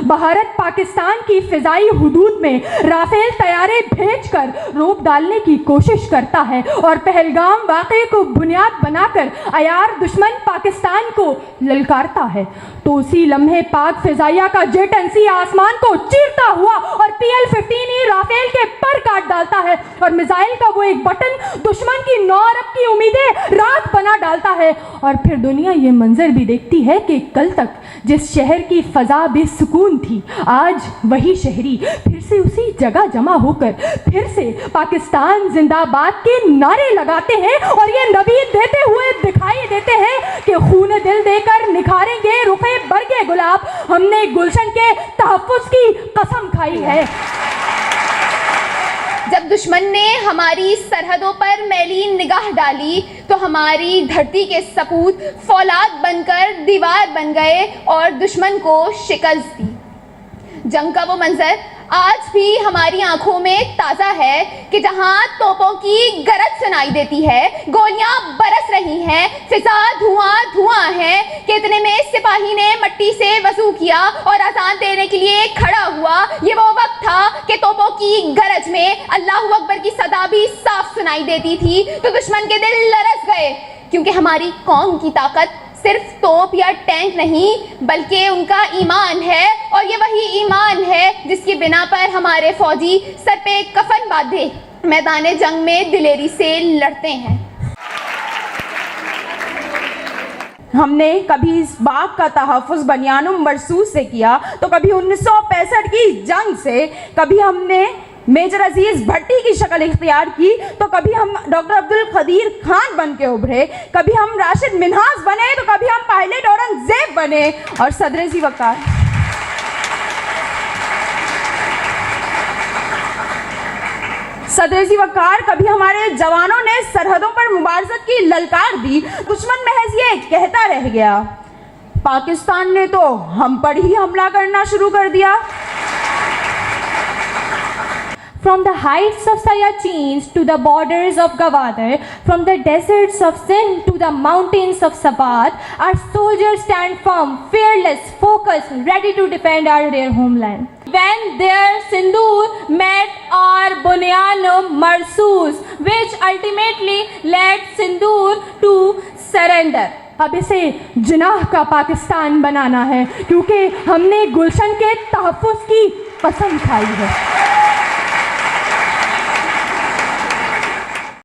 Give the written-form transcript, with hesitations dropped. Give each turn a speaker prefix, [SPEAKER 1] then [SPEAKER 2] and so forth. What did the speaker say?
[SPEAKER 1] भारत पाकिस्तान की फिजाई हुदूद में राफेल तैयारे भेजकर रोक डालने की कोशिश करता है और पहलगाम वाक़े को बुनियाद बनाकर अयार दुश्मन पाकिस्तान को ललकारता है, तो उसी लम्हे पाक फिजाइया का जेट-NC आसमान को चीरता हुआ और PL-15 राफेल के पर काट डालता है और मिसाइल का वो एक बटन दुश्मन की 9 अरब की उम्मीदें रात बना डालता है। और फिर दुनिया ये मंजर भी देखती है कि कल तक जिस शहर की फजा बेसुकून थी, आज वही शहरी फिर से उसी जगह जमा होकर फिर से पाकिस्तान जिंदाबाद के नारे लगाते हैं और ये नवीद देते हुए दिखाई देते हैं कि खून दिल देकर निखारेंगे रुखे बरगे गुलाब, हमने गुलशन के तहफ्फुज़ की कसम खाई है।
[SPEAKER 2] जब दुश्मन ने हमारी सरहदों पर मैली निगाह डाली तो हमारी धरती के सपूत फौलाद बनकर दीवार बन गए और दुश्मन को शिकस्त दी। जंग का वो मंजर आज भी हमारी आंखों में ताज़ा है कि जहां तोपों की गरज सुनाई देती है, गोलियां बरस रही हैं, फिजा धुआं धुआं है कि इतने में सिपाही ने मट्टी से वजू किया और अजान देने के लिए खड़ा हुआ। ये वो वक्त था कि तोपों की गरज में अल्लाहू अकबर की सदा भी साफ सुनाई देती थी, तो दुश्मन के दिल लरस गए, क्योंकि हमारी कौम की ताकत सिर्फ तोप या टैंक नहीं बल्कि उनका ईमान है, और ये वही ईमान है जिसकी बिना पर हमारे फौजी सर पे कफन बांधे मैदान जंग में दिलेरी से लड़ते हैं।
[SPEAKER 3] हमने कभी इस बाग का तहफ़्फ़ुज़ बनियानुम मरसूस से किया, तो कभी 1965 की जंग से, कभी हमने मेजर अजीज़ भट्टी की शक्ल इख्तियार की, तो कभी हम डॉक्टर अब्दुल कदीर खान बन के उभरे, कभी हम राशिद मिन्हाज बने, तो कभी हम पायलट औरंगजेब बने और सदर-ए-ज़ी वक़ार कभी हमारे जवानों ने सरहदों पर मुबारज़त की ललकार दी। दुश्मन महज ये कहता रह गया, पाकिस्तान ने तो हम पर ही हमला करना शुरू कर दिया।
[SPEAKER 1] From the heights of Siachen to the borders of Gwadar, from the deserts of Sindh to the mountains of Swat, our soldiers stand firm, fearless, focused, ready to defend our dear homeland. When their sindoor met our bunyan marsoos, which ultimately led sindoor to surrender. अब इसे जिनाह का पाकिस्तान बनाना है, क्योंकि हमने गुलशन के तहफ्फुज़ की कसम खाई है।